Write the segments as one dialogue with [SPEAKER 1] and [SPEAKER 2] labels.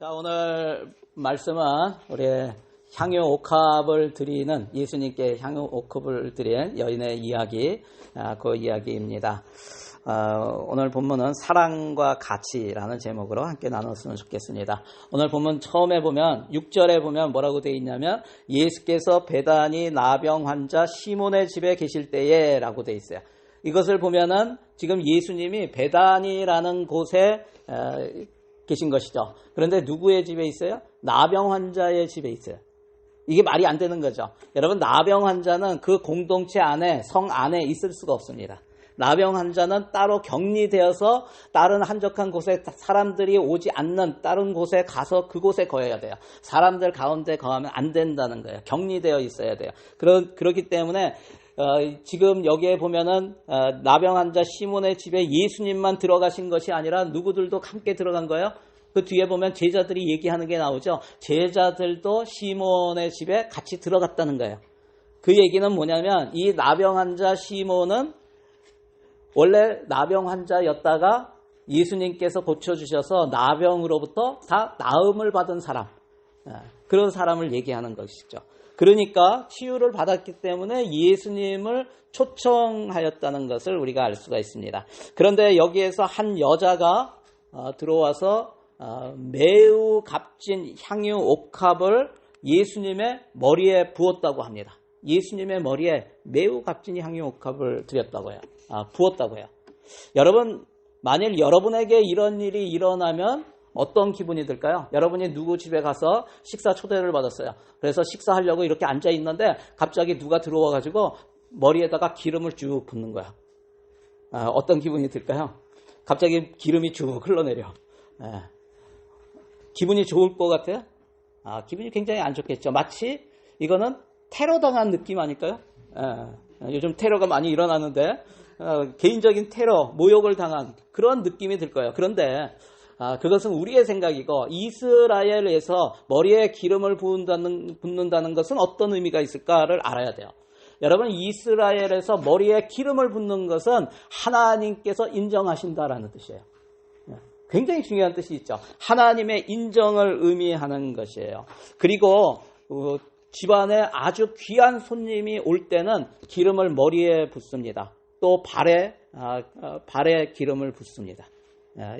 [SPEAKER 1] 자, 오늘 말씀은 우리 향유 옥합을 드리는 예수님께 향유 옥합을 드린 여인의 이야기, 그 이야기입니다. 오늘 본문은 사랑과 가치라는 제목으로 함께 나눴으면 좋겠습니다. 오늘 본문 처음에 보면 6절에 보면 뭐라고 되어 있냐면 예수께서 베다니 나병 환자 시몬의 집에 계실 때에 라고 되어 있어요. 이것을 보면은 지금 예수님이 베다니라는 곳에 계신 것이죠. 그런데 누구의 집에 있어요? 나병 환자의 집에 있어요. 이게 말이 안 되는 거죠. 여러분, 나병 환자는 그 공동체 안에, 성 안에 있을 수가 없습니다. 나병 환자는 따로 격리되어서 다른 한적한 곳에 사람들이 오지 않는 다른 곳에 가서 그곳에 거해야 돼요. 사람들 가운데 거하면 안 된다는 거예요. 격리되어 있어야 돼요. 그렇기 때문에 지금 여기에 보면은 나병 환자 시몬의 집에 예수님만 들어가신 것이 아니라 누구들도 함께 들어간 거예요. 그 뒤에 보면 제자들이 얘기하는 게 나오죠. 제자들도 시몬의 집에 같이 들어갔다는 거예요. 그 얘기는 뭐냐면 이 나병 환자 시몬은 원래 나병 환자였다가 예수님께서 고쳐주셔서 나병으로부터 다 나음을 받은 사람, 그런 사람을 얘기하는 것이죠. 그러니까 치유를 받았기 때문에 예수님을 초청하였다는 것을 우리가 알 수가 있습니다. 그런데 여기에서 한 여자가 들어와서 매우 값진 향유 옥합을 예수님의 머리에 부었다고 합니다. 예수님의 머리에 매우 값진 향유 옥합을 드렸다고요. 부었다고요. 여러분, 만일 여러분에게 이런 일이 일어나면 어떤 기분이 들까요? 여러분이 누구 집에 가서 식사 초대를 받았어요. 그래서 식사하려고 이렇게 앉아 있는데 갑자기 누가 들어와 가지고 머리에다가 기름을 쭉 붓는 거야. 어떤 기분이 들까요? 갑자기 기름이 쭉 흘러내려. 기분이 좋을 것 같아요? 기분이 굉장히 안 좋겠죠. 마치 이거는 테러 당한 느낌 아닐까요? 요즘 테러가 많이 일어나는데 개인적인 테러, 모욕을 당한 그런 느낌이 들 거예요. 그런데 그것은 우리의 생각이고 이스라엘에서 머리에 기름을 붓는다는 것은 어떤 의미가 있을까를 알아야 돼요. 여러분, 이스라엘에서 머리에 기름을 붓는 것은 하나님께서 인정하신다라는 뜻이에요. 굉장히 중요한 뜻이 있죠. 하나님의 인정을 의미하는 것이에요. 그리고 집안에 아주 귀한 손님이 올 때는 기름을 머리에 붓습니다. 또 발에 기름을 붓습니다.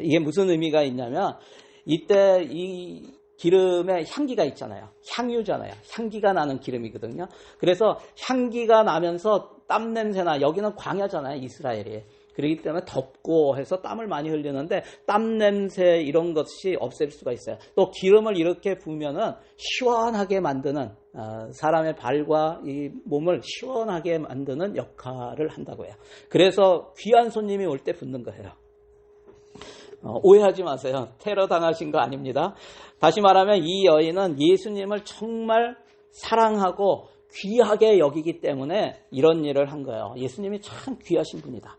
[SPEAKER 1] 이게 무슨 의미가 있냐면 이때 이 기름에 향기가 있잖아요. 향유잖아요. 향기가 나는 기름이거든요. 그래서 향기가 나면서 땀 냄새나, 여기는 광야잖아요, 이스라엘이. 그렇기 때문에 덥고 해서 땀을 많이 흘리는데 땀 냄새 이런 것이 없앨 수가 있어요. 또 기름을 이렇게 부으면은 시원하게 만드는, 사람의 발과 이 몸을 시원하게 만드는 역할을 한다고 해요. 그래서 귀한 손님이 올 때 붓는 거예요. 오해하지 마세요. 테러 당하신 거 아닙니다. 다시 말하면 이 여인은 예수님을 정말 사랑하고 귀하게 여기기 때문에 이런 일을 한 거예요. 예수님이 참 귀하신 분이다.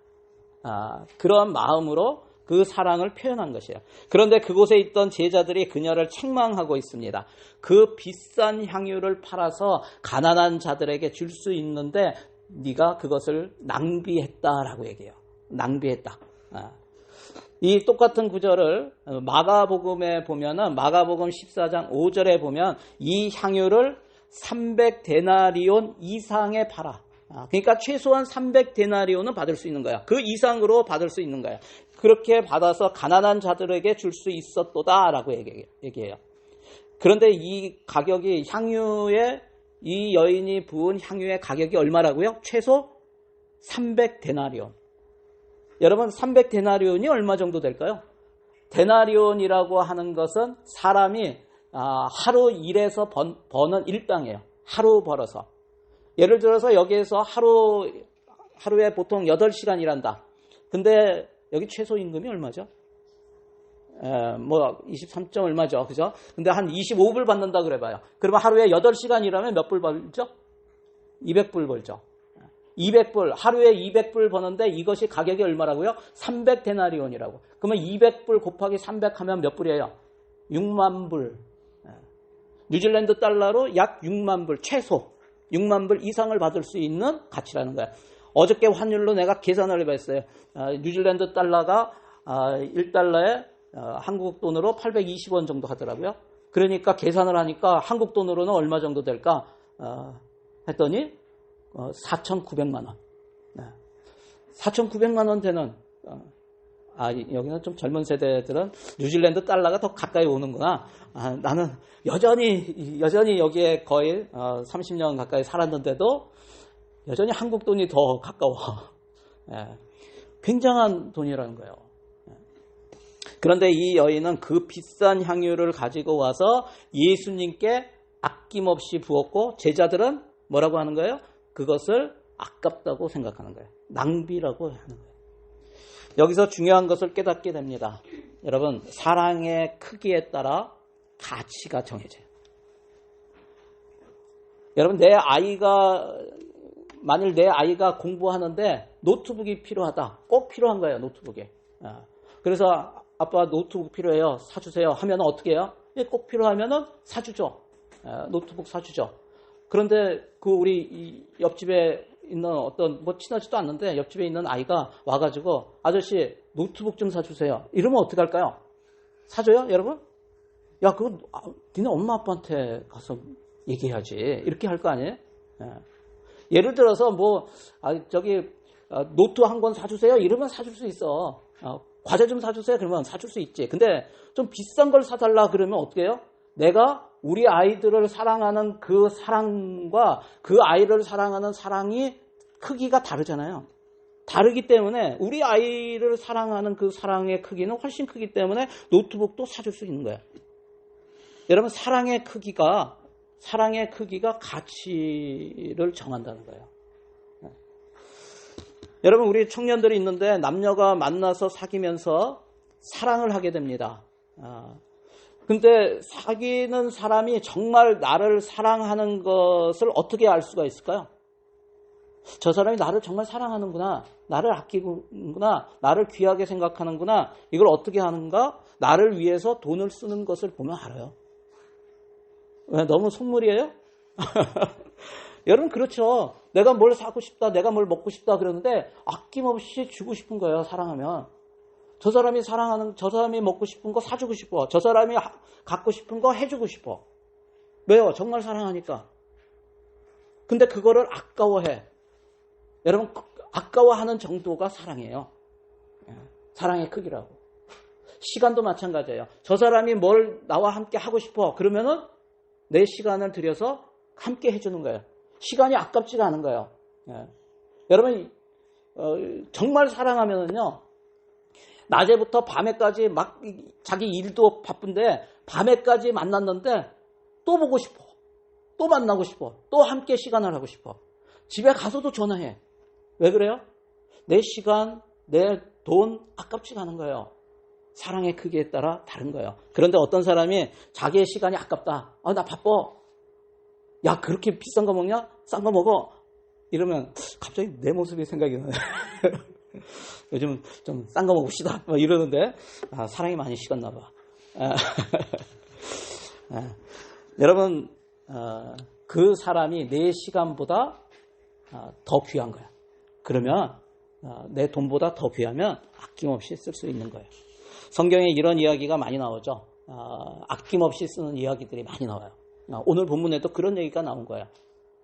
[SPEAKER 1] 그런 마음으로 그 사랑을 표현한 것이에요. 그런데 그곳에 있던 제자들이 그녀를 책망하고 있습니다. 그 비싼 향유를 팔아서 가난한 자들에게 줄 수 있는데 네가 그것을 낭비했다라고 얘기해요. 낭비했다. 이 똑같은 구절을 마가복음에 보면은 마가복음 14장 5절에 보면 이 향유를 300데나리온 이상에 팔아. 그러니까 최소한 300데나리온은 받을 수 있는 거야. 그 이상으로 받을 수 있는 거야. 그렇게 받아서 가난한 자들에게 줄 수 있었도다라고 얘기해요. 그런데 이 가격이 향유의 이 여인이 부은 향유의 가격이 얼마라고요? 최소 300데나리온. 여러분, 300데나리온이 얼마 정도 될까요? 데나리온이라고 하는 것은 사람이 하루 일해서 버는 일당이에요. 하루 벌어서. 예를 들어서 여기에서 하루에 보통 8시간 일한다. 근데 여기 최소 임금이 얼마죠? 23점 얼마죠? 그죠? 근데 한 25불 받는다 그래 봐요. 그러면 하루에 8시간 일하면 몇 불 벌죠? 200불 벌죠. 200불, 하루에 200불 버는데 이것이 가격이 얼마라고요? 300데나리온이라고. 그러면 200불 곱하기 300 하면 몇 불이에요? 6만 불. 뉴질랜드 달러로 약 6만 불, 최소 6만 불 이상을 받을 수 있는 가치라는 거야. 어저께 환율로 내가 계산을 해봤어요. 뉴질랜드 달러가 1달러에 한국 돈으로 820원 정도 하더라고요. 그러니까 계산을 하니까 한국 돈으로는 얼마 정도 될까 했더니 4,900만 원. 4,900만 원 되는 여기는 좀 젊은 세대들은 뉴질랜드 달러가 더 가까이 오는구나. 나는 여전히 여기에 거의 30년 가까이 살았는데도 여전히 한국 돈이 더 가까워. 굉장한 돈이라는 거예요. 그런데 이 여인은 그 비싼 향유를 가지고 와서 예수님께 아낌없이 부었고 제자들은 뭐라고 하는 거예요? 그것을 아깝다고 생각하는 거예요. 낭비라고 하는 거예요. 여기서 중요한 것을 깨닫게 됩니다. 여러분, 사랑의 크기에 따라 가치가 정해져요. 여러분, 만일 내 아이가 공부하는데 노트북이 필요하다. 꼭 필요한 거예요, 노트북이. 그래서 아빠 노트북 필요해요. 사주세요. 하면 어떻게 해요? 꼭 필요하면 사주죠. 노트북 사주죠. 그런데 우리 옆집에 있는 친하지도 않는데 옆집에 있는 아이가 와가지고 아저씨 노트북 좀 사주세요. 이러면 어떻게 할까요? 사줘요, 여러분? 야, 그거 니네 엄마 아빠한테 가서 얘기해야지. 이렇게 할 거 아니에요? 예를 들어서 노트 한 권 사주세요. 이러면 사줄 수 있어. 과자 좀 사주세요. 그러면 사줄 수 있지. 근데 좀 비싼 걸 사달라 그러면 어떻게 해요? 내가 우리 아이들을 사랑하는 그 사랑과 그 아이를 사랑하는 사랑이 크기가 다르잖아요. 다르기 때문에 우리 아이를 사랑하는 그 사랑의 크기는 훨씬 크기 때문에 노트북도 사줄 수 있는 거예요. 여러분, 사랑의 크기가 가치를 정한다는 거예요. 여러분, 우리 청년들이 있는데 남녀가 만나서 사귀면서 사랑을 하게 됩니다. 근데 사귀는 사람이 정말 나를 사랑하는 것을 어떻게 알 수가 있을까요? 저 사람이 나를 정말 사랑하는구나, 나를 아끼는구나, 나를 귀하게 생각하는구나, 이걸 어떻게 하는가? 나를 위해서 돈을 쓰는 것을 보면 알아요. 왜, 너무 속물이에요? 여러분, 그렇죠. 내가 뭘 사고 싶다, 내가 뭘 먹고 싶다 그러는데 아낌없이 주고 싶은 거예요, 사랑하면. 저 사람이 먹고 싶은 거 사주고 싶어. 저 사람이 갖고 싶은 거 해주고 싶어. 왜요? 정말 사랑하니까. 근데 그거를 아까워해. 여러분, 아까워하는 정도가 사랑이에요. 사랑의 크기라고. 시간도 마찬가지예요. 저 사람이 뭘 나와 함께 하고 싶어. 그러면은 내 시간을 들여서 함께 해주는 거예요. 시간이 아깝지가 않은 거예요. 여러분, 정말 사랑하면은요, 낮에부터 밤에까지 막 자기 일도 바쁜데 밤에까지 만났는데 또 보고 싶어. 또 만나고 싶어. 또 함께 시간을 하고 싶어. 집에 가서도 전화해. 왜 그래요? 내 시간, 내 돈 아깝지가 않은 거예요. 사랑의 크기에 따라 다른 거예요. 그런데 어떤 사람이 자기의 시간이 아깝다. 나 바빠. 야, 그렇게 비싼 거 먹냐? 싼 거 먹어. 이러면 갑자기 내 모습이 생각이 나네. 요즘 좀 싼 거 먹읍시다. 이러는데 사랑이 많이 식었나 봐. 여러분, 그 사람이 내 시간보다 더 귀한 거야. 그러면 내 돈보다 더 귀하면 아낌없이 쓸 수 있는 거예요. 성경에 이런 이야기가 많이 나오죠. 아낌없이 쓰는 이야기들이 많이 나와요. 오늘 본문에도 그런 얘기가 나온 거예요.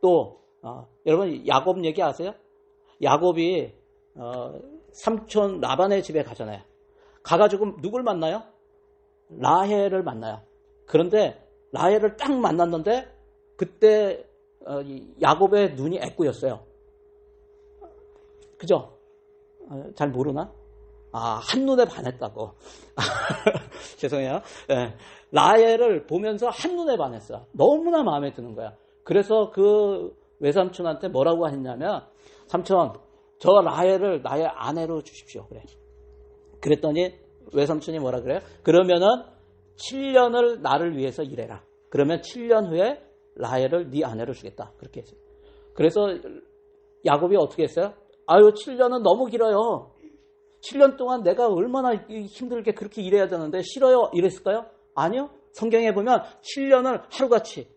[SPEAKER 1] 또 여러분, 야곱 얘기 아세요? 야곱이 삼촌 라반의 집에 가잖아요. 가가지고 누굴 만나요? 라헬을 만나요. 그런데 라헬을 딱 만났는데 그때 야곱의 눈이 애꾸였어요. 그죠? 잘 모르나? 한눈에 반했다고. 죄송해요. 라헬을 보면서 한눈에 반했어. 너무나 마음에 드는 거야. 그래서 그 외삼촌한테 뭐라고 했냐면, 삼촌, 저 라헬을 나의 아내로 주십시오. 그래. 그랬더니 외삼촌이 뭐라 그래요? 그러면은 7년을 나를 위해서 일해라. 그러면 7년 후에 라헬을 네 아내로 주겠다. 그렇게 했어요. 그래서 야곱이 어떻게 했어요? 7년은 너무 길어요. 7년 동안 내가 얼마나 힘들게 그렇게 일해야 되는데 싫어요? 이랬을까요? 아니요. 성경에 보면 7년을 하루같이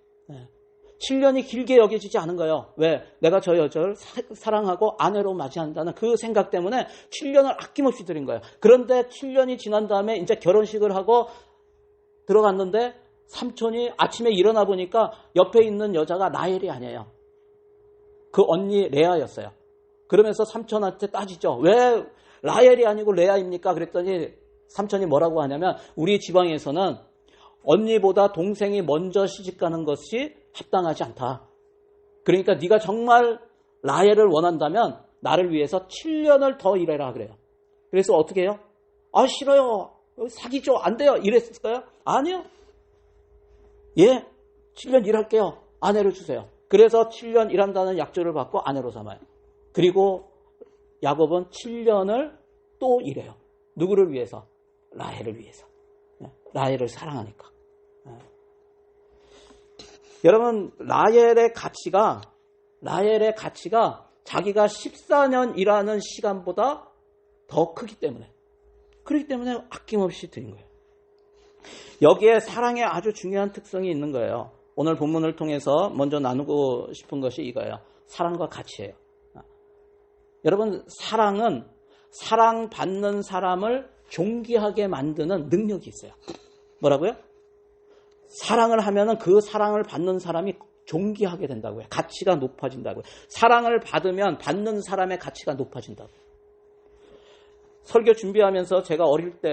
[SPEAKER 1] 7년이 길게 여겨지지 않은 거예요. 왜? 내가 저 여자를 사랑하고 아내로 맞이한다는 그 생각 때문에 7년을 아낌없이 드린 거예요. 그런데 7년이 지난 다음에 이제 결혼식을 하고 들어갔는데 삼촌이 아침에 일어나 보니까 옆에 있는 여자가 라헬이 아니에요. 그 언니 레아였어요. 그러면서 삼촌한테 따지죠. 왜 라헬이 아니고 레아입니까? 그랬더니 삼촌이 뭐라고 하냐면 우리 지방에서는 언니보다 동생이 먼저 시집가는 것이 합당하지 않다. 그러니까 네가 정말 라헬을 원한다면 나를 위해서 7년을 더 일해라 그래요. 그래서 어떻게 해요? 아 싫어요. 사귀죠. 안 돼요. 이랬을까요? 아니요. 예, 7년 일할게요. 아내를 주세요. 그래서 7년 일한다는 약조를 받고 아내로 삼아요. 그리고 야곱은 7년을 또 일해요. 누구를 위해서? 라헬을 위해서. 라헬을 사랑하니까. 여러분, 라헬의 가치가 자기가 14년 일하는 시간보다 더 크기 때문에, 그렇기 때문에 아낌없이 드린 거예요. 여기에 사랑의 아주 중요한 특성이 있는 거예요. 오늘 본문을 통해서 먼저 나누고 싶은 것이 이거예요. 사랑과 가치예요. 여러분, 사랑은 사랑받는 사람을 존귀하게 만드는 능력이 있어요. 뭐라고요? 사랑을 하면은 그 사랑을 받는 사람이 존귀하게 된다고요. 가치가 높아진다고요. 사랑을 받으면 받는 사람의 가치가 높아진다고요. 설교 준비하면서 제가 어릴 때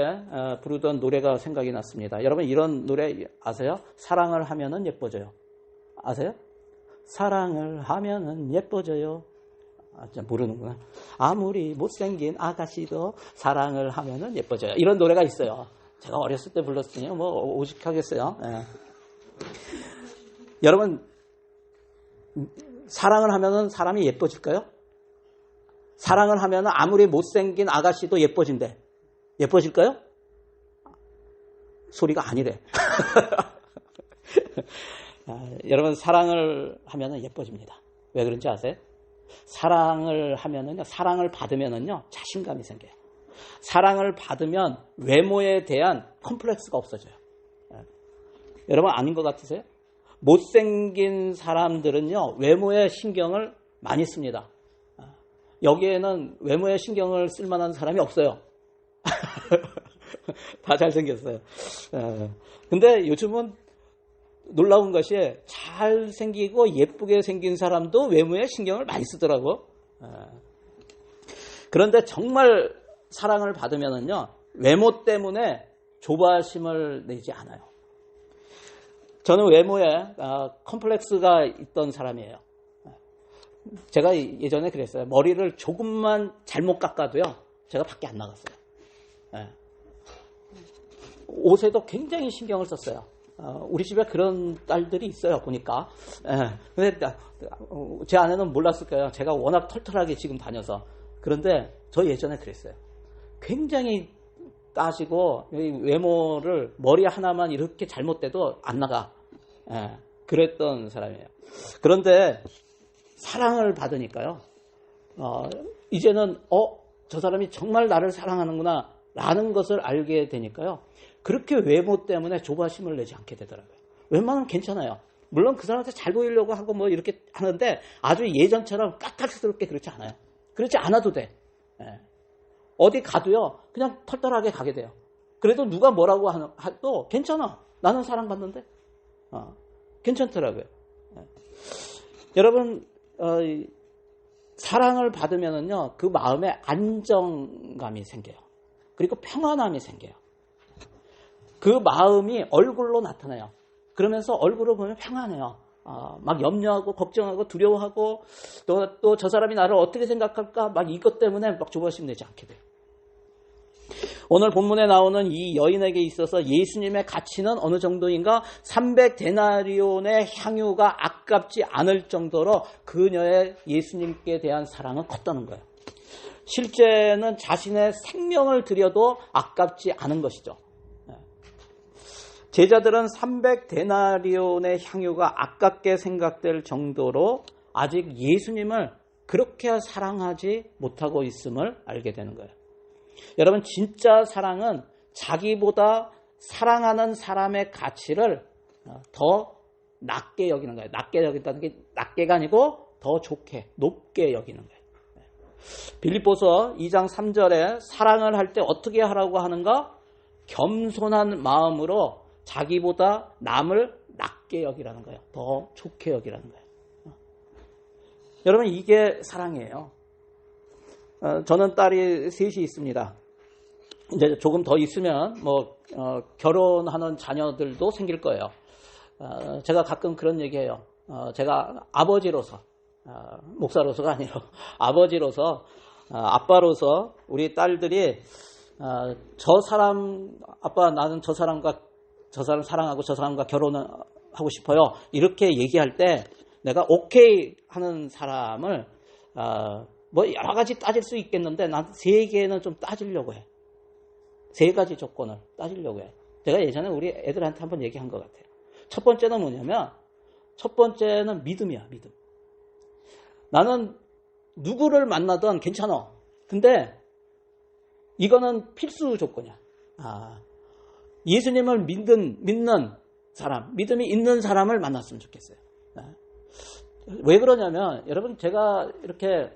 [SPEAKER 1] 부르던 노래가 생각이 났습니다. 여러분 이런 노래 아세요? 사랑을 하면은 예뻐져요. 아세요? 사랑을 하면은 예뻐져요. 모르는구나. 아무리 못생긴 아가씨도 사랑을 하면은 예뻐져요. 이런 노래가 있어요. 제가 어렸을 때 불렀으니 뭐 오직하겠어요. 예. 여러분 사랑을 하면은 사람이 예뻐질까요? 사랑을 하면은 아무리 못생긴 아가씨도 예뻐진대. 예뻐질까요? 소리가 아니래. 여러분 사랑을 하면은 예뻐집니다. 왜 그런지 아세요? 사랑을 하면은요, 사랑을 받으면은요, 자신감이 생겨요. 사랑을 받으면 외모에 대한 컴플렉스가 없어져요. 여러분 아닌 것 같으세요? 못생긴 사람들은요, 외모에 신경을 많이 씁니다. 여기에는 외모에 신경을 쓸 만한 사람이 없어요. 다 잘생겼어요. 근데 요즘은 놀라운 것이 잘생기고 예쁘게 생긴 사람도 외모에 신경을 많이 쓰더라고. 그런데 정말 사랑을 받으면은요, 외모 때문에 조바심을 내지 않아요. 저는 외모에 컴플렉스가 있던 사람이에요. 제가 예전에 그랬어요. 머리를 조금만 잘못 깎아도요, 제가 밖에 안 나갔어요. 옷에도 굉장히 신경을 썼어요. 우리 집에 그런 딸들이 있어요, 보니까. 근데 제 아내는 몰랐을 거예요. 제가 워낙 털털하게 지금 다녀서. 그런데 저 예전에 그랬어요. 굉장히 따지고 외모를 머리 하나만 이렇게 잘못돼도 안 나가. 그랬던 사람이에요. 그런데 사랑을 받으니까요. 이제는 저 사람이 정말 나를 사랑하는구나 라는 것을 알게 되니까요. 그렇게 외모 때문에 조바심을 내지 않게 되더라고요. 웬만하면 괜찮아요. 물론 그 사람한테 잘 보이려고 하고 뭐 이렇게 하는데 아주 예전처럼 까탈스럽게 그렇지 않아요. 그렇지 않아도 돼. 어디 가도요. 그냥 털털하게 가게 돼요. 그래도 누가 뭐라고 해도 괜찮아. 나는 사랑받는데. 괜찮더라고요. 여러분 사랑을 받으면은요. 그 마음에 안정감이 생겨요. 그리고 평안함이 생겨요. 그 마음이 얼굴로 나타나요. 그러면서 얼굴을 보면 평안해요. 막 염려하고 걱정하고 두려워하고 또 저 사람이 나를 어떻게 생각할까 막 이것 때문에 막 조바심 내지 않게 돼요. 오늘 본문에 나오는 이 여인에게 있어서 예수님의 가치는 어느 정도인가? 300데나리온의 향유가 아깝지 않을 정도로 그녀의 예수님께 대한 사랑은 컸다는 거예요. 실제는 자신의 생명을 들여도 아깝지 않은 것이죠. 제자들은 300데나리온의 향유가 아깝게 생각될 정도로 아직 예수님을 그렇게 사랑하지 못하고 있음을 알게 되는 거예요. 여러분 진짜 사랑은 자기보다 사랑하는 사람의 가치를 더 낮게 여기는 거예요. 낮게 여긴다는 게 낮게가 아니고 더 좋게, 높게 여기는 거예요. 빌립보서 2장 3절에 사랑을 할 때 어떻게 하라고 하는가? 겸손한 마음으로 자기보다 남을 낮게 여기라는 거예요. 더 좋게 여기라는 거예요. 여러분, 이게 사랑이에요. 저는 딸이 셋이 있습니다. 이제 조금 더 있으면 결혼하는 자녀들도 생길 거예요. 제가 가끔 그런 얘기해요. 제가 아버지로서, 목사로서가 아니라 아버지로서, 아빠로서 우리 딸들이 저 사람, 아빠 나는 저 사람 사랑하고 저 사람과 결혼하고 싶어요. 이렇게 얘기할 때 내가 오케이 하는 사람을 여러 가지 따질 수 있겠는데 난 3개는 좀 따지려고 해. 3가지 조건을 따지려고 해. 제가 예전에 우리 애들한테 한번 얘기한 것 같아요. 첫 번째는 뭐냐면, 첫 번째는 믿음이야, 믿음. 나는 누구를 만나든 괜찮아. 근데 이거는 필수 조건이야. 예수님을 믿는 사람, 믿음이 있는 사람을 만났으면 좋겠어요. 왜 그러냐면, 여러분, 제가 이렇게,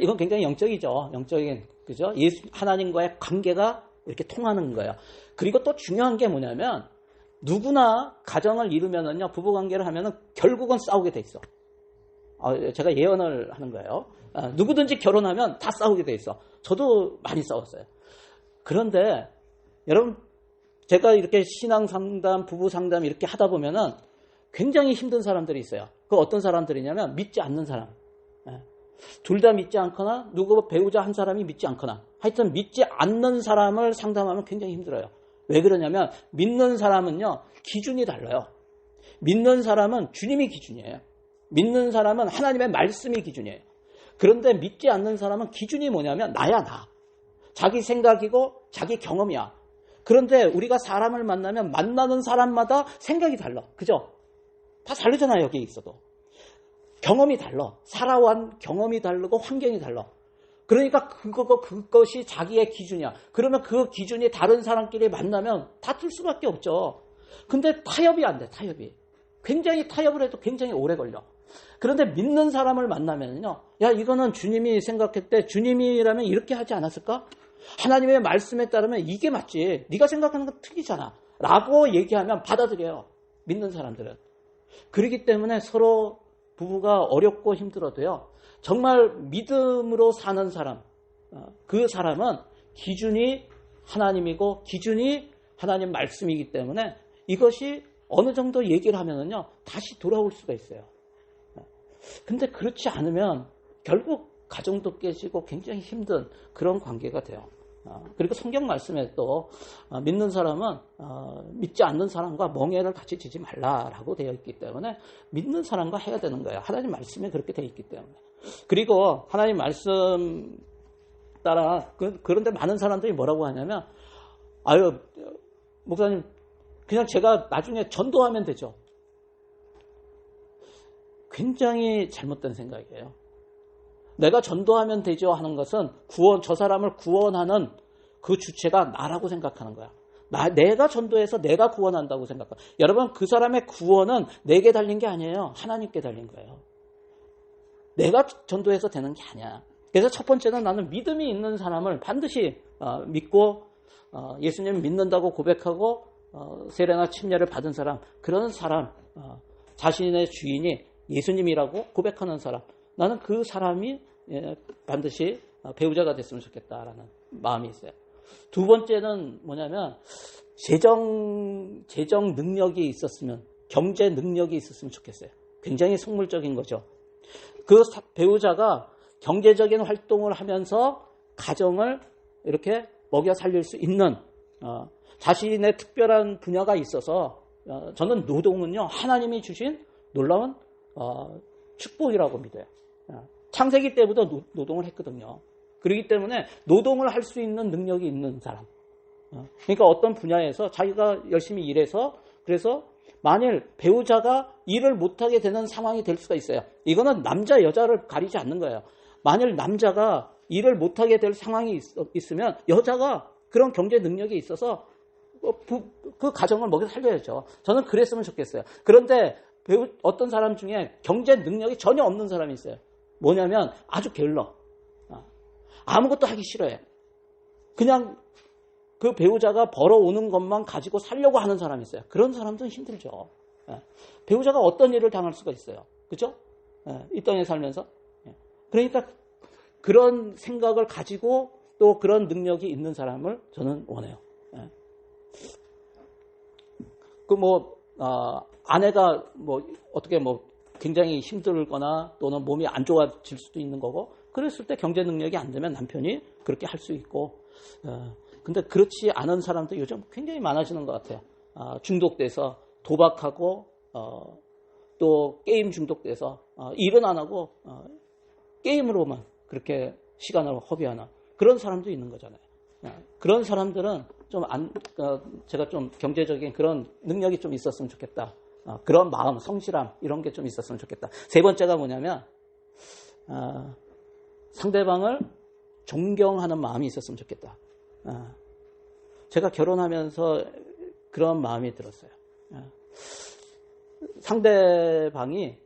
[SPEAKER 1] 이건 굉장히 영적이죠. 영적인, 그죠? 하나님과의 관계가 이렇게 통하는 거예요. 그리고 또 중요한 게 뭐냐면, 누구나 가정을 이루면은요, 부부관계를 하면은 결국은 싸우게 돼 있어. 제가 예언을 하는 거예요. 누구든지 결혼하면 다 싸우게 돼 있어. 저도 많이 싸웠어요. 그런데, 여러분, 제가 이렇게 신앙 상담, 부부 상담 이렇게 하다 보면은 굉장히 힘든 사람들이 있어요. 그 어떤 사람들이냐면 믿지 않는 사람. 둘 다 믿지 않거나 누구 배우자 한 사람이 믿지 않거나 하여튼 믿지 않는 사람을 상담하면 굉장히 힘들어요. 왜 그러냐면 믿는 사람은요 기준이 달라요. 믿는 사람은 주님이 기준이에요. 믿는 사람은 하나님의 말씀이 기준이에요. 그런데 믿지 않는 사람은 기준이 뭐냐면 나야 나. 자기 생각이고 자기 경험이야. 그런데 우리가 사람을 만나면 만나는 사람마다 생각이 달라. 그죠? 다 다르잖아요. 여기 있어도. 경험이 달라. 살아온 경험이 다르고 환경이 달라. 그러니까 그것이 자기의 기준이야. 그러면 그 기준이 다른 사람끼리 만나면 다툴 수밖에 없죠. 근데 타협이 안 돼. 타협이. 굉장히 타협을 해도 굉장히 오래 걸려. 그런데 믿는 사람을 만나면요. 야, 이거는 주님이 생각할 때 주님이라면 이렇게 하지 않았을까? 하나님의 말씀에 따르면 이게 맞지. 네가 생각하는 건 틀리잖아. 라고 얘기하면 받아들여요. 믿는 사람들은. 그렇기 때문에 서로 부부가 어렵고 힘들어도요. 정말 믿음으로 사는 사람, 그 사람은 기준이 하나님이고 기준이 하나님 말씀이기 때문에 이것이 어느 정도 얘기를 하면은요. 다시 돌아올 수가 있어요. 근데 그렇지 않으면 결국 가정도 깨지고 굉장히 힘든 그런 관계가 돼요. 그리고 성경 말씀에 또 믿는 사람은 믿지 않는 사람과 멍해를 같이 지지 말라라고 되어 있기 때문에 믿는 사람과 해야 되는 거예요. 하나님 말씀에 그렇게 되어 있기 때문에. 그리고 하나님 말씀 따라 그런데 많은 사람들이 뭐라고 하냐면 아유 목사님 그냥 제가 나중에 전도하면 되죠. 굉장히 잘못된 생각이에요. 내가 전도하면 되죠 하는 것은 저 사람을 구원하는 그 주체가 나라고 생각하는 거야. 내가 전도해서 내가 구원한다고 생각해. 여러분 그 사람의 구원은 내게 달린 게 아니에요. 하나님께 달린 거예요. 내가 전도해서 되는 게 아니야. 그래서 첫 번째는 나는 믿음이 있는 사람을 반드시 믿고 예수님 믿는다고 고백하고 세례나 침례를 받은 사람, 그런 사람, 자신의 주인이 예수님이라고 고백하는 사람, 나는 그 사람이 반드시 배우자가 됐으면 좋겠다라는 마음이 있어요. 두 번째는 뭐냐면 재정 능력이 있었으면, 경제 능력이 있었으면 좋겠어요. 굉장히 속물적인 거죠. 그 배우자가 경제적인 활동을 하면서 가정을 이렇게 먹여 살릴 수 있는 자신의 특별한 분야가 있어서 저는 노동은요 하나님이 주신 놀라운 축복이라고 믿어요. 창세기 때부터 노동을 했거든요. 그렇기 때문에 노동을 할 수 있는 능력이 있는 사람. 그러니까 어떤 분야에서 자기가 열심히 일해서 그래서 만일 배우자가 일을 못하게 되는 상황이 될 수가 있어요. 이거는 남자 여자를 가리지 않는 거예요. 만일 남자가 일을 못하게 될 상황이 있으면 여자가 그런 경제 능력이 있어서 그 가정을 먹여 살려야죠. 저는 그랬으면 좋겠어요. 그런데 어떤 사람 중에 경제 능력이 전혀 없는 사람이 있어요. 뭐냐면 아주 게을러. 아무것도 하기 싫어해. 그냥 그 배우자가 벌어오는 것만 가지고 살려고 하는 사람이 있어요. 그런 사람들은 힘들죠. 배우자가 어떤 일을 당할 수가 있어요. 그죠? 이 땅에 살면서. 그러니까 그런 생각을 가지고 또 그런 능력이 있는 사람을 저는 원해요. 아내가 어떻게 굉장히 힘들거나 또는 몸이 안 좋아질 수도 있는 거고, 그랬을 때 경제 능력이 안 되면 남편이 그렇게 할 수 있고, 근데 그렇지 않은 사람도 요즘 굉장히 많아지는 것 같아요. 중독돼서 도박하고, 또 게임 중독돼서 일은 안 하고 게임으로만 그렇게 시간을 허비하는 그런 사람도 있는 거잖아요. 그런 사람들은 제가 좀 경제적인 그런 능력이 좀 있었으면 좋겠다. 그런 마음, 성실함 이런 게 좀 있었으면 좋겠다. 세 번째가 뭐냐면 상대방을 존경하는 마음이 있었으면 좋겠다. 제가 결혼하면서 그런 마음이 들었어요. 상대방이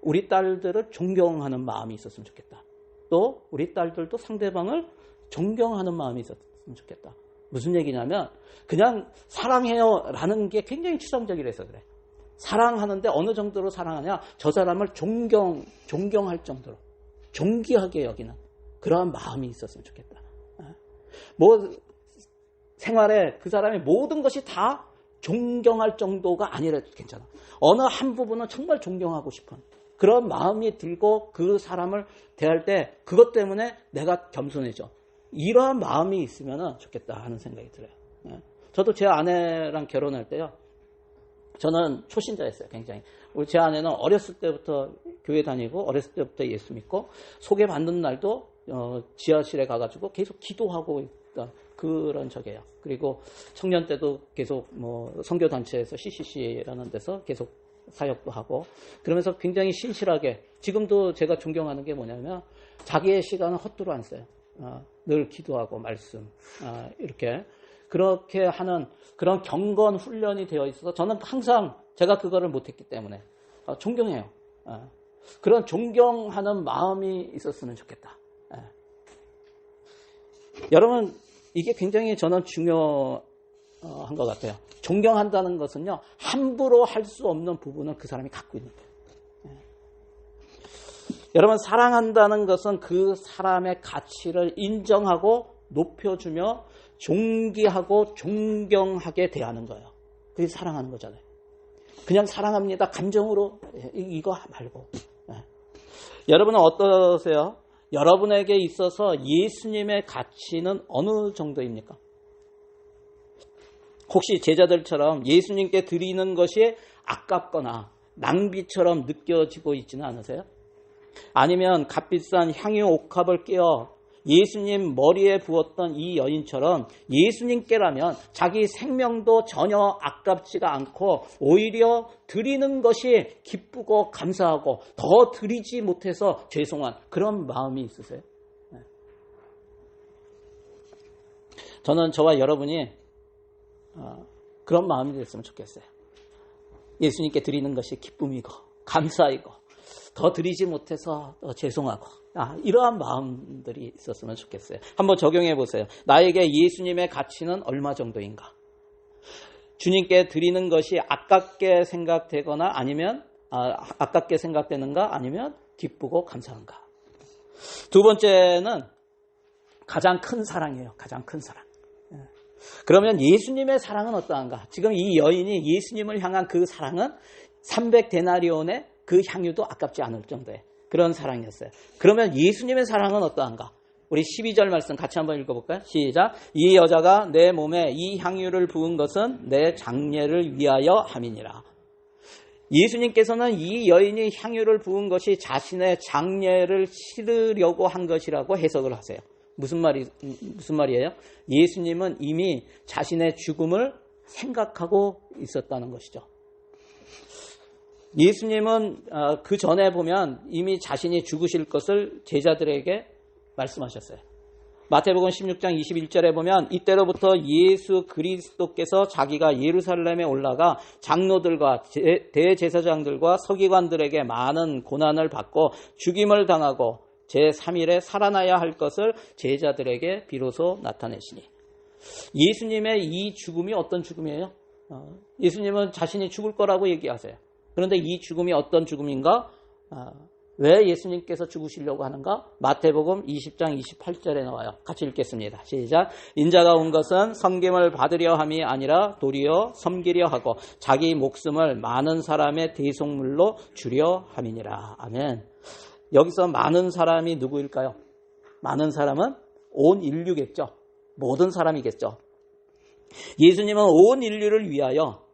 [SPEAKER 1] 우리 딸들을 존경하는 마음이 있었으면 좋겠다. 또 우리 딸들도 상대방을 존경하는 마음이 있었으면 좋겠다. 무슨 얘기냐면 그냥 사랑해요 라는 게 굉장히 추상적이라서 그래. 사랑하는데 어느 정도로 사랑하냐, 저 사람을 존경할 정도로 존귀하게 여기는 그러한 마음이 있었으면 좋겠다. 생활에 그 사람의 모든 것이 다 존경할 정도가 아니라도 괜찮아. 어느 한 부분은 정말 존경하고 싶은 그런 마음이 들고 그 사람을 대할 때 그것 때문에 내가 겸손해져. 이러한 마음이 있으면 좋겠다 하는 생각이 들어요. 저도 제 아내랑 결혼할 때요. 저는 초신자였어요. 굉장히. 제 아내는 어렸을 때부터 교회 다니고 어렸을 때부터 예수 믿고 소개받는 날도 지하실에 가가지고 계속 기도하고 있던 그런 적이에요. 그리고 청년 때도 계속 선교단체에서 CCC라는 데서 계속 사역도 하고 그러면서 굉장히 신실하게, 지금도 제가 존경하는 게 뭐냐면 자기의 시간은 헛되이 안 써요. 늘 기도하고 말씀 이렇게 그렇게 하는 그런 경건 훈련이 되어 있어서 저는 항상 제가 그거를 못했기 때문에 존경해요. 그런 존경하는 마음이 있었으면 좋겠다. 여러분, 이게 굉장히 저는 중요한 것 같아요. 존경한다는 것은요, 함부로 할 수 없는 부분을 그 사람이 갖고 있는 거예요. 여러분, 사랑한다는 것은 그 사람의 가치를 인정하고 높여주며 존귀하고 존경하게 대하는 거예요. 그게 사랑하는 거잖아요. 그냥 사랑합니다. 감정으로 이거 말고. 여러분은 어떠세요? 여러분에게 있어서 예수님의 가치는 어느 정도입니까? 혹시 제자들처럼 예수님께 드리는 것이 아깝거나 낭비처럼 느껴지고 있지는 않으세요? 아니면 값비싼 향유 옥합을 깨어 예수님 머리에 부었던 이 여인처럼 예수님께라면 자기 생명도 전혀 아깝지가 않고 오히려 드리는 것이 기쁘고 감사하고 더 드리지 못해서 죄송한 그런 마음이 있으세요? 저는 저와 여러분이 그런 마음이 됐으면 좋겠어요. 예수님께 드리는 것이 기쁨이고 감사이고 더 드리지 못해서 죄송하고 이러한 마음들이 있었으면 좋겠어요. 한번 적용해 보세요. 나에게 예수님의 가치는 얼마 정도인가? 주님께 드리는 것이 아깝게 생각되거나 아니면 아깝게 생각되는가 아니면 기쁘고 감사한가? 두 번째는 가장 큰 사랑이에요. 가장 큰 사랑. 그러면 예수님의 사랑은 어떠한가? 지금 이 여인이 예수님을 향한 그 사랑은 300데나리온의 그 향유도 아깝지 않을 정도의 그런 사랑이었어요. 그러면 예수님의 사랑은 어떠한가? 우리 12절 말씀 같이 한번 읽어볼까요? 시작. 이 여자가 내 몸에 이 향유를 부은 것은 내 장례를 위하여 함이니라. 예수님께서는 이 여인이 향유를 부은 것이 자신의 장례를 치르려고 한 것이라고 해석을 하세요. 무슨 말이에요? 예수님은 이미 자신의 죽음을 생각하고 있었다는 것이죠. 예수님은 그 전에 보면 이미 자신이 죽으실 것을 제자들에게 말씀하셨어요. 마태복음 16장 21절에 보면 이때로부터 예수 그리스도께서 자기가 예루살렘에 올라가 장로들과 대제사장들과 서기관들에게 많은 고난을 받고 죽임을 당하고 제3일에 살아나야 할 것을 제자들에게 비로소 나타내시니. 예수님의 이 죽음이 어떤 죽음이에요? 예수님은 자신이 죽을 거라고 얘기하세요. 그런데 이 죽음이 어떤 죽음인가? 왜 예수님께서 죽으시려고 하는가? 마태복음 20장 28절에 나와요. 같이 읽겠습니다. 시작. 인자가 온 것은 섬김을 받으려 함이 아니라 도리어 섬기려 하고 자기 목숨을 많은 사람의 대속물로 주려 함이니라. 아멘. 여기서 많은 사람이 누구일까요? 많은 사람은 온 인류겠죠. 모든 사람이겠죠. 예수님은 온 인류를 위하여,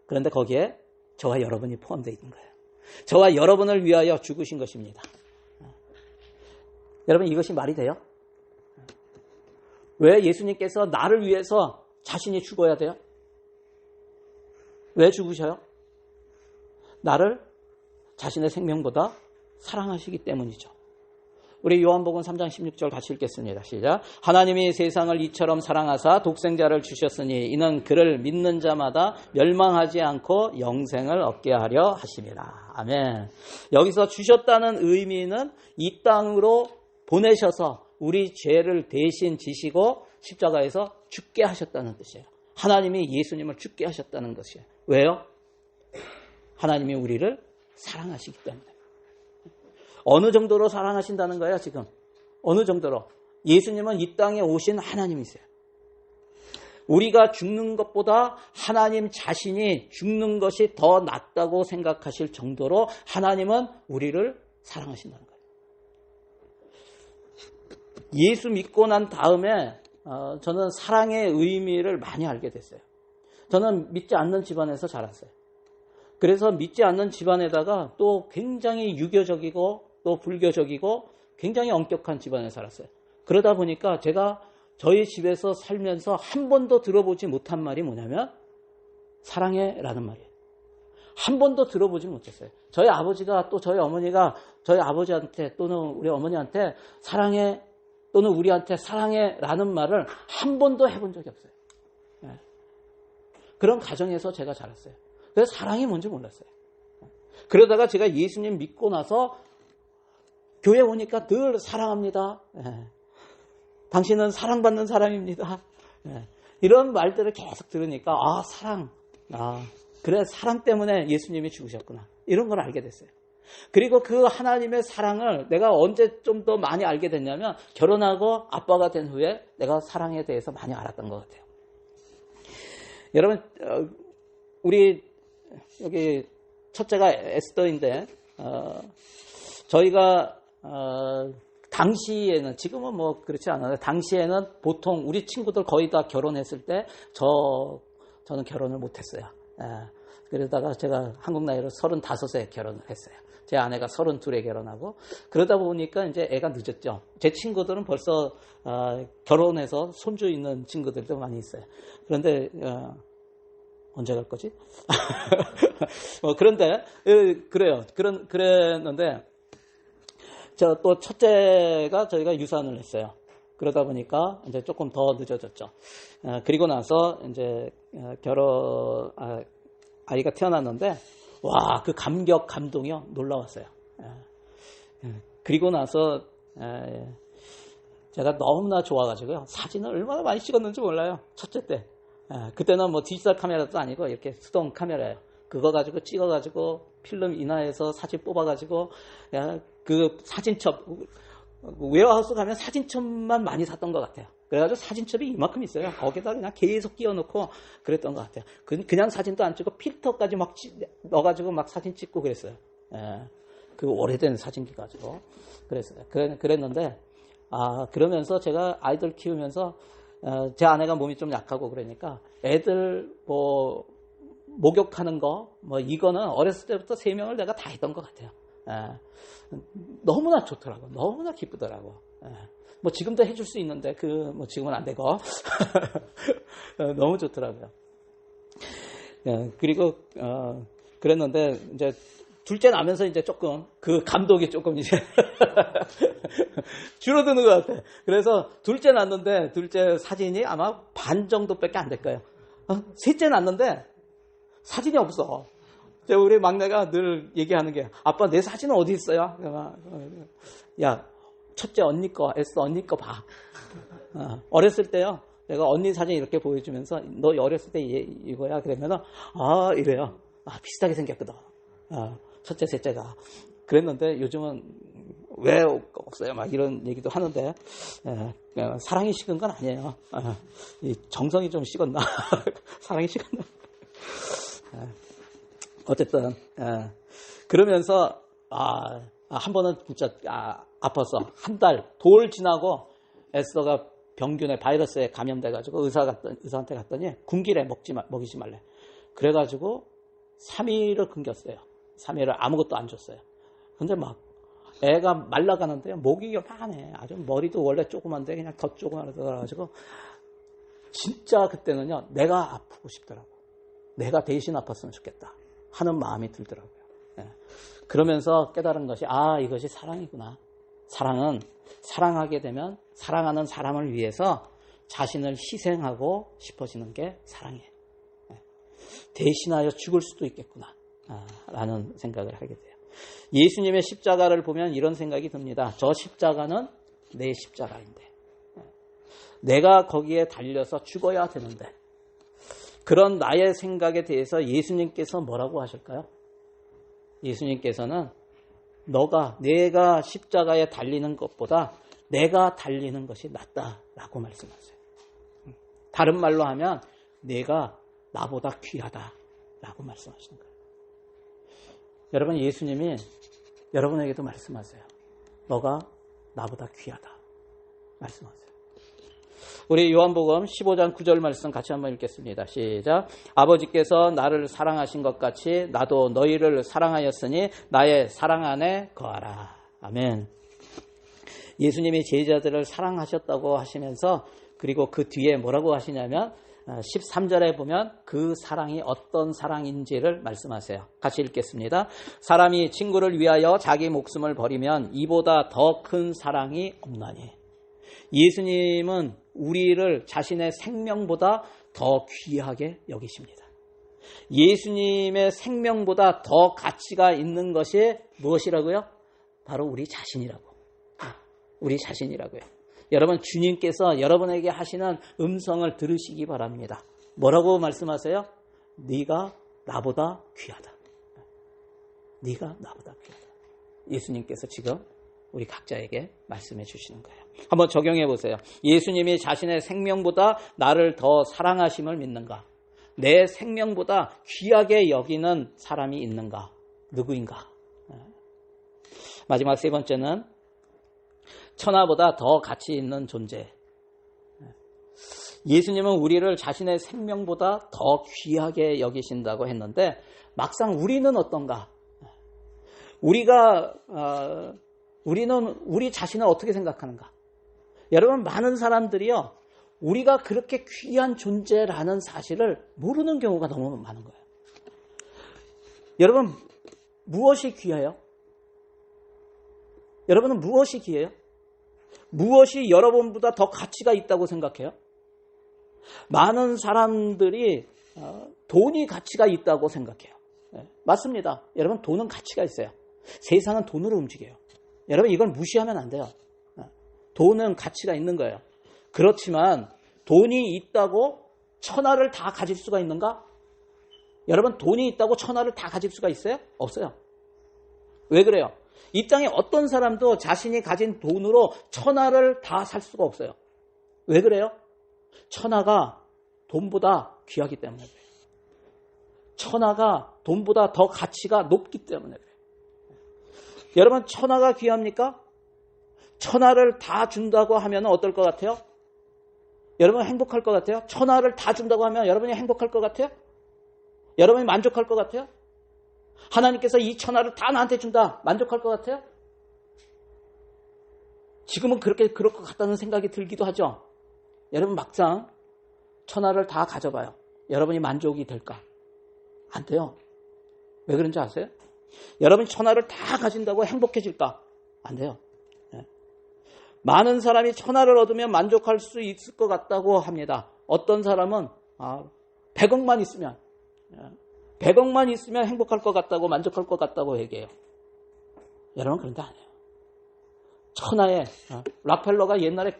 [SPEAKER 1] 그런데 거기에 저와 여러분이 포함되어 있는 거예요. 저와 여러분을 위하여 죽으신 것입니다. 여러분, 이것이 말이 돼요? 왜 예수님께서 나를 위해서 자신이 죽어야 돼요? 왜 죽으셔요? 나를 자신의 생명보다 사랑하시기 때문이죠. 우리 요한복음 3장 16절 같이 읽겠습니다. 시작. 하나님이 세상을 이처럼 사랑하사 독생자를 주셨으니 이는 그를 믿는 자마다 멸망하지 않고 영생을 얻게 하려 하심이라. 아멘. 여기서 주셨다는 의미는 이 땅으로 보내셔서 우리 죄를 대신 지시고 십자가에서 죽게 하셨다는 뜻이에요. 하나님이 예수님을 죽게 하셨다는 것이에요. 왜요? 하나님이 우리를 사랑하시기 때문에. 어느 정도로 사랑하신다는 거예요, 지금? 어느 정도로? 예수님은 이 땅에 오신 하나님이세요. 우리가 죽는 것보다 하나님 자신이 죽는 것이 더 낫다고 생각하실 정도로 하나님은 우리를 사랑하신다는 거예요. 예수 믿고 난 다음에 저는 사랑의 의미를 많이 알게 됐어요. 저는 믿지 않는 집안에서 자랐어요. 그래서 믿지 않는 집안에다가 또 굉장히 유교적이고 또 불교적이고 굉장히 엄격한 집안에 살았어요. 그러다 보니까 제가 저희 집에서 살면서 한 번도 들어보지 못한 말이 뭐냐면 사랑해라는 말이에요. 한 번도 들어보지 못했어요. 저희 아버지가 또 저희 어머니가 저희 아버지한테 또는 우리 어머니한테 사랑해 또는 우리한테 사랑해라는 말을 한 번도 해본 적이 없어요. 네. 그런 가정에서 제가 자랐어요. 그래서 사랑이 뭔지 몰랐어요. 그러다가 제가 예수님 믿고 나서 교회 오니까 늘 사랑합니다. 예. 당신은 사랑받는 사람입니다. 예. 이런 말들을 계속 들으니까 사랑. 그래 사랑 때문에 예수님이 죽으셨구나. 이런 걸 알게 됐어요. 그리고 그 하나님의 사랑을 내가 언제 좀 더 많이 알게 됐냐면 결혼하고 아빠가 된 후에 내가 사랑에 대해서 많이 알았던 것 같아요. 여러분 우리 여기 첫째가 에스더인데 저희가 당시에는 지금은 뭐 그렇지 않아요. 당시에는 보통 우리 친구들 거의 다 결혼했을 때 저는 결혼을 못했어요. 그러다가 제가 한국 나이로 35세 결혼을 했어요. 제 아내가 32에 결혼하고 그러다 보니까 이제 애가 늦었죠. 제 친구들은 벌써 결혼해서 손주 있는 친구들도 많이 있어요. 그런데 언제 갈 거지? 그런데 그래요. 그랬는데 저 또 첫째가 저희가 유산을 했어요. 그러다 보니까 이제 조금 더 늦어졌죠. 그리고 나서 이제 아이가 태어났는데 와, 그 감동이요 놀라웠어요. 그리고 나서 제가 너무나 좋아가지고요 사진을 얼마나 많이 찍었는지 몰라요. 첫째 때. 그때는 뭐 디지털 카메라도 아니고 이렇게 수동 카메라예요. 그거 가지고 찍어가지고 필름 인화해서 사진 뽑아가지고 그 사진첩 웨어하우스 가면 사진첩만 많이 샀던 것 같아요. 그래가지고 사진첩이 이만큼 있어요. 거기다 그냥 계속 끼워놓고 그랬던 것 같아요. 그냥 사진도 안 찍고 필터까지 막 넣어가지고 막 사진 찍고 그랬어요. 그 오래된 사진기 가지고 그랬어요. 그랬는데 그러면서 제가 아이들 키우면서 제 아내가 몸이 좀 약하고 그러니까 애들 뭐 목욕하는 거 뭐 이거는 어렸을 때부터 3명을 내가 다 했던 것 같아요. 너무나 좋더라고. 너무나 기쁘더라고. 뭐 지금도 해줄 수 있는데 뭐 지금은 안 되고 너무 좋더라고요. 그리고 그랬는데 이제 둘째 나면서 이제 조금 그 감독이 조금 이제 줄어드는 것 같아. 그래서 둘째 낳는데 둘째 사진이 아마 반 정도밖에 안 될 거예요. 셋째 낳는데 사진이 없어. 우리 막내가 늘 얘기하는 게 아빠 내 사진은 어디 있어요? 야 첫째 언니 거 에스더 언니 거 봐. 어렸을 때요. 내가 언니 사진 이렇게 보여주면서 너 어렸을 때 이거야 그러면은 이래요. 비슷하게 생겼거든. 첫째 셋째가 그랬는데 요즘은 왜 없어요? 막 이런 얘기도 하는데 사랑이 식은 건 아니에요. 이 정성이 좀 식었나? 사랑이 식었나? 어쨌든 그러면서 한 번은 진짜 아파서 한 달 돌 지나고 에스더가 병균에 바이러스에 감염돼가지고 의사한테 갔더니 군기래 먹이지 말래. 그래가지고 3일을 굶겼어요. 3일을 아무것도 안 줬어요. 근데 막 애가 말라가는데 목이 요만해. 아주 머리도 원래 조그만데 그냥 더 조그만해가지고 진짜 그때는요 내가 아프고 싶더라고. 내가 대신 아팠으면 좋겠다 하는 마음이 들더라고요. 그러면서 깨달은 것이 이것이 사랑이구나. 사랑은 사랑하게 되면 사랑하는 사람을 위해서 자신을 희생하고 싶어지는 게 사랑이에요. 대신하여 죽을 수도 있겠구나 라는 생각을 하게 돼요. 예수님의 십자가를 보면 이런 생각이 듭니다. 저 십자가는 내 십자가인데 내가 거기에 달려서 죽어야 되는데 그런 나의 생각에 대해서 예수님께서 뭐라고 하실까요? 예수님께서는 내가 십자가에 달리는 것보다 내가 달리는 것이 낫다라고 말씀하세요. 다른 말로 하면 내가 나보다 귀하다라고 말씀하시는 거예요. 여러분 예수님이 여러분에게도 말씀하세요. 너가 나보다 귀하다 말씀하세요. 우리 요한복음 15장 9절 말씀 같이 한번 읽겠습니다. 시작. 아버지께서 나를 사랑하신 것 같이 나도 너희를 사랑하였으니 나의 사랑 안에 거하라. 아멘. 예수님이 제자들을 사랑하셨다고 하시면서 그리고 그 뒤에 뭐라고 하시냐면 13절에 보면 그 사랑이 어떤 사랑인지를 말씀하세요. 같이 읽겠습니다. 사람이 친구를 위하여 자기 목숨을 버리면 이보다 더 큰 사랑이 없나니. 예수님은 우리를 자신의 생명보다 더 귀하게 여기십니다. 예수님의 생명보다 더 가치가 있는 것이 무엇이라고요? 바로 우리 자신이라고. 우리 자신이라고요. 여러분 주님께서 여러분에게 하시는 음성을 들으시기 바랍니다. 뭐라고 말씀하세요? 네가 나보다 귀하다. 네가 나보다 귀하다. 예수님께서 지금 우리 각자에게 말씀해 주시는 거예요. 한번 적용해 보세요. 예수님이 자신의 생명보다 나를 더 사랑하심을 믿는가? 내 생명보다 귀하게 여기는 사람이 있는가? 누구인가? 마지막 세 번째는 천하보다 더 가치 있는 존재. 예수님은 우리를 자신의 생명보다 더 귀하게 여기신다고 했는데 막상 우리는 어떤가? 우리는 우리 자신을 어떻게 생각하는가? 여러분 많은 사람들이요. 우리가 그렇게 귀한 존재라는 사실을 모르는 경우가 너무 많은 거예요. 여러분 무엇이 귀해요? 여러분은 무엇이 귀해요? 무엇이 여러분보다 더 가치가 있다고 생각해요? 많은 사람들이 돈이 가치가 있다고 생각해요. 맞습니다. 여러분 돈은 가치가 있어요. 세상은 돈으로 움직여요. 여러분 이걸 무시하면 안 돼요. 돈은 가치가 있는 거예요. 그렇지만 돈이 있다고 천하를 다 가질 수가 있는가? 여러분 돈이 있다고 천하를 다 가질 수가 있어요? 없어요. 왜 그래요? 이 땅에 어떤 사람도 자신이 가진 돈으로 천하를 다 살 수가 없어요. 왜 그래요? 천하가 돈보다 귀하기 때문에 그래요. 천하가 돈보다 더 가치가 높기 때문에 그래요. 여러분 천하가 귀합니까? 천하를 다 준다고 하면 어떨 것 같아요? 여러분 행복할 것 같아요? 천하를 다 준다고 하면 여러분이 행복할 것 같아요? 여러분이 만족할 것 같아요? 하나님께서 이 천하를 다 나한테 준다. 만족할 것 같아요? 지금은 그럴 것 같다는 생각이 들기도 하죠. 여러분 막상 천하를 다 가져봐요. 여러분이 만족이 될까? 안 돼요. 왜 그런지 아세요? 여러분 천하를 다 가진다고 행복해질까? 안 돼요. 많은 사람이 천하를 얻으면 만족할 수 있을 것 같다고 합니다. 어떤 사람은 100억만 있으면 100억만 있으면 행복할 것 같다고, 만족할 것 같다고 얘기해요. 여러분 그런 게 아니에요. 천하에 락펠러가 옛날에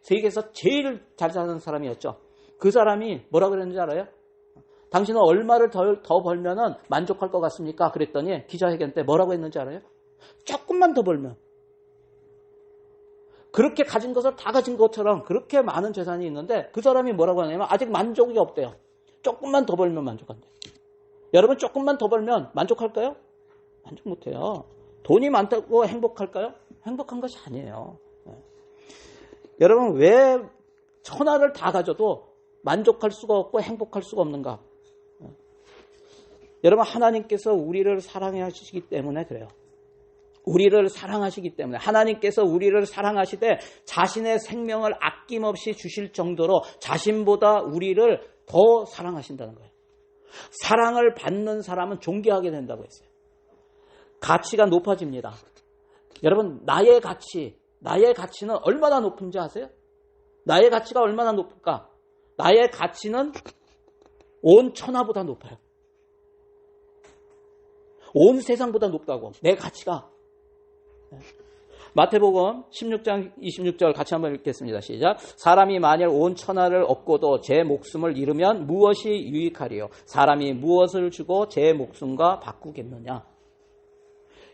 [SPEAKER 1] 세계에서 제일 잘 사는 사람이었죠. 그 사람이 뭐라 그랬는지 알아요? 당신은 얼마를 더 벌면은 만족할 것 같습니까? 그랬더니 기자회견 때 뭐라고 했는지 알아요? 조금만 더 벌면. 그렇게 가진 것을 다 가진 것처럼 그렇게 많은 재산이 있는데 그 사람이 뭐라고 하냐면 아직 만족이 없대요. 조금만 더 벌면 만족한대요. 여러분 조금만 더 벌면 만족할까요? 만족 못해요. 돈이 많다고 행복할까요? 행복한 것이 아니에요. 여러분 왜 천하를 다 가져도 만족할 수가 없고 행복할 수가 없는가? 여러분 하나님께서 우리를 사랑하시기 때문에 그래요. 우리를 사랑하시기 때문에 하나님께서 우리를 사랑하시되 자신의 생명을 아낌없이 주실 정도로 자신보다 우리를 더 사랑하신다는 거예요. 사랑을 받는 사람은 존귀하게 된다고 했어요. 가치가 높아집니다. 여러분 나의 가치는 얼마나 높은지 아세요? 나의 가치가 얼마나 높을까? 나의 가치는 온 천하보다 높아요. 온 세상보다 높다고. 내 가치가. 마태복음 16장 26절 같이 한번 읽겠습니다. 시작. 사람이 만일 온 천하를 얻고도 제 목숨을 잃으면 무엇이 유익하리요? 사람이 무엇을 주고 제 목숨과 바꾸겠느냐?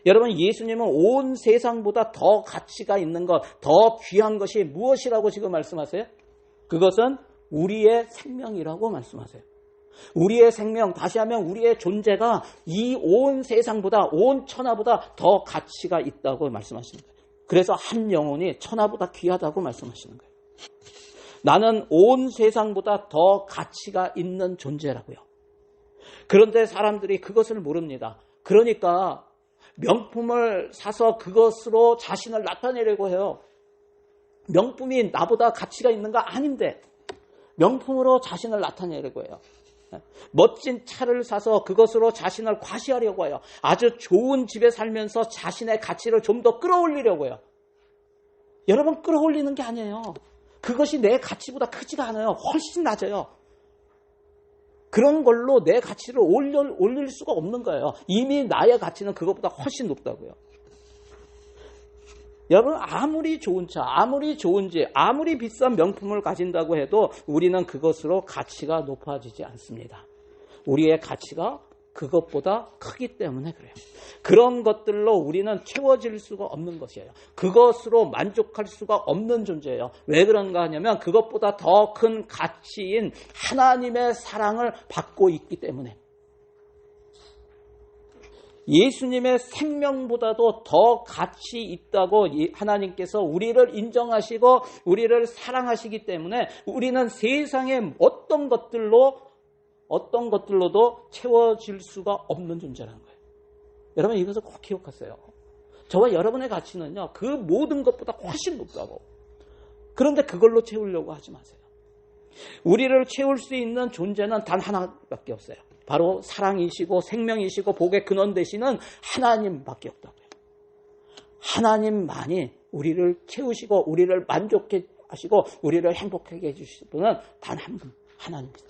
[SPEAKER 1] 여러분 예수님은 온 세상보다 더 가치가 있는 것, 더 귀한 것이 무엇이라고 지금 말씀하세요? 그것은 우리의 생명이라고 말씀하세요. 우리의 생명, 다시 하면 우리의 존재가 이 온 세상보다, 온 천하보다 더 가치가 있다고 말씀하시는 거예요. 그래서 한 영혼이 천하보다 귀하다고 말씀하시는 거예요. 나는 온 세상보다 더 가치가 있는 존재라고요. 그런데 사람들이 그것을 모릅니다. 그러니까 명품을 사서 그것으로 자신을 나타내려고 해요. 명품이 나보다 가치가 있는 거 아닌데 명품으로 자신을 나타내려고 해요. 멋진 차를 사서 그것으로 자신을 과시하려고 해요. 아주 좋은 집에 살면서 자신의 가치를 좀 더 끌어올리려고 해요. 여러분 끌어올리는 게 아니에요. 그것이 내 가치보다 크지가 않아요. 훨씬 낮아요. 그런 걸로 내 가치를 올릴 수가 없는 거예요. 이미 나의 가치는 그것보다 훨씬 높다고요. 여러분 아무리 좋은 차, 아무리 좋은지, 아무리 비싼 명품을 가진다고 해도 우리는 그것으로 가치가 높아지지 않습니다. 우리의 가치가 그것보다 크기 때문에 그래요. 그런 것들로 우리는 채워질 수가 없는 것이에요. 그것으로 만족할 수가 없는 존재예요. 왜 그런가 하냐면 그것보다 더 큰 가치인 하나님의 사랑을 받고 있기 때문에. 예수님의 생명보다도 더 가치 있다고 하나님께서 우리를 인정하시고 우리를 사랑하시기 때문에 우리는 세상의 어떤 것들로도 채워질 수가 없는 존재라는 거예요. 여러분 이것을 꼭 기억하세요. 저와 여러분의 가치는요, 그 모든 것보다 훨씬 높다고. 그런데 그걸로 채우려고 하지 마세요. 우리를 채울 수 있는 존재는 단 하나밖에 없어요. 바로 사랑이시고 생명이시고 복의 근원 되시는 하나님밖에 없다고요. 하나님만이 우리를 채우시고 우리를 만족해 하시고 우리를 행복하게 해주실 분은 단 한 분, 하나님입니다.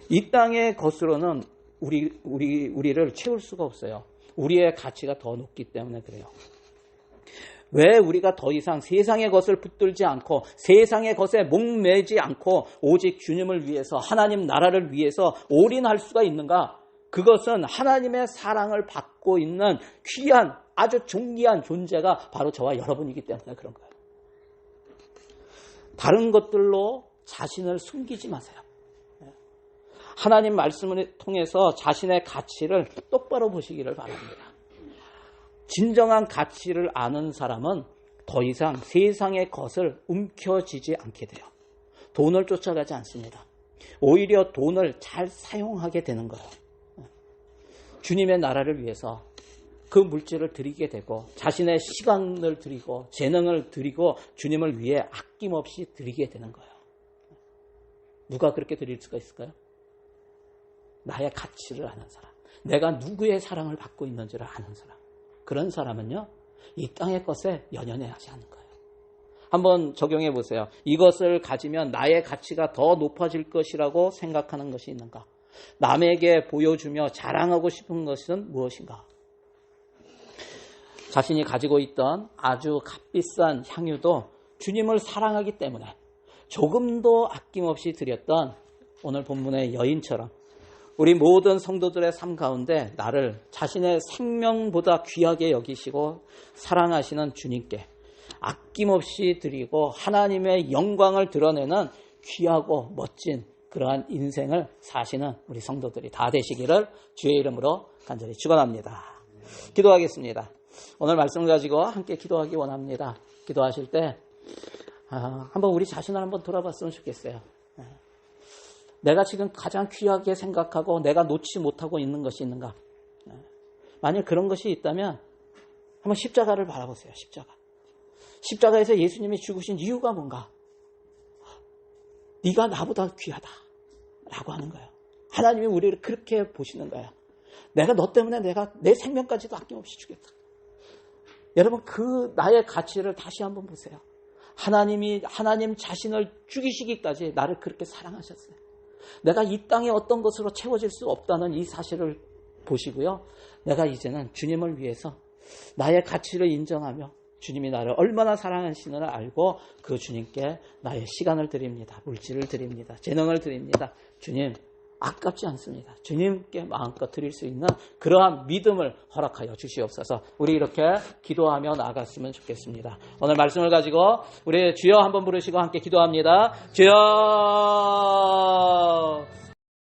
[SPEAKER 1] 이 땅의 것으로는 우리를 채울 수가 없어요. 우리의 가치가 더 높기 때문에 그래요. 왜 우리가 더 이상 세상의 것을 붙들지 않고 세상의 것에 목매지 않고 오직 주님을 위해서 하나님 나라를 위해서 올인할 수가 있는가? 그것은 하나님의 사랑을 받고 있는 귀한 아주 존귀한 존재가 바로 저와 여러분이기 때문에 그런 거예요. 다른 것들로 자신을 숨기지 마세요. 하나님 말씀을 통해서 자신의 가치를 똑바로 보시기를 바랍니다. 진정한 가치를 아는 사람은 더 이상 세상의 것을 움켜쥐지 않게 돼요. 돈을 쫓아가지 않습니다. 오히려 돈을 잘 사용하게 되는 거예요. 주님의 나라를 위해서 그 물질을 드리게 되고 자신의 시간을 드리고 재능을 드리고 주님을 위해 아낌없이 드리게 되는 거예요. 누가 그렇게 드릴 수가 있을까요? 나의 가치를 아는 사람. 내가 누구의 사랑을 받고 있는지를 아는 사람. 그런 사람은요, 이 땅의 것에 연연해하지 않는 거예요. 한번 적용해 보세요. 이것을 가지면 나의 가치가 더 높아질 것이라고 생각하는 것이 있는가? 남에게 보여주며 자랑하고 싶은 것은 무엇인가? 자신이 가지고 있던 아주 값비싼 향유도 주님을 사랑하기 때문에 조금도 아낌없이 드렸던 오늘 본문의 여인처럼 우리 모든 성도들의 삶 가운데 나를 자신의 생명보다 귀하게 여기시고 사랑하시는 주님께 아낌없이 드리고 하나님의 영광을 드러내는 귀하고 멋진 그러한 인생을 사시는 우리 성도들이 다 되시기를 주의 이름으로 간절히 축원합니다. 기도하겠습니다. 오늘 말씀 가지고 함께 기도하기 원합니다. 기도하실 때 한번 우리 자신을 한번 돌아봤으면 좋겠어요. 내가 지금 가장 귀하게 생각하고 내가 놓지 못하고 있는 것이 있는가? 만약 그런 것이 있다면 한번 십자가를 바라보세요. 십자가에서 예수님이 죽으신 이유가 뭔가? 네가 나보다 귀하다 라고 하는 거예요. 하나님이 우리를 그렇게 보시는 거예요. 내가 너 때문에 내가 내 생명까지도 아낌없이 주겠다. 여러분, 그 나의 가치를 다시 한번 보세요. 하나님 자신을 죽이시기까지 나를 그렇게 사랑하셨어요. 내가 이 땅에 어떤 것으로 채워질 수 없다는 이 사실을 보시고요. 내가 이제는 주님을 위해서 나의 가치를 인정하며 주님이 나를 얼마나 사랑하시는지를 알고 그 주님께 나의 시간을 드립니다. 물질을 드립니다. 재능을 드립니다. 주님, 아깝지 않습니다. 주님께 마음껏 드릴 수 있는 그러한 믿음을 허락하여 주시옵소서. 우리 이렇게 기도하며 나아갔으면 좋겠습니다. 오늘 말씀을 가지고 우리 주여 한번 부르시고 함께 기도합니다. 주여!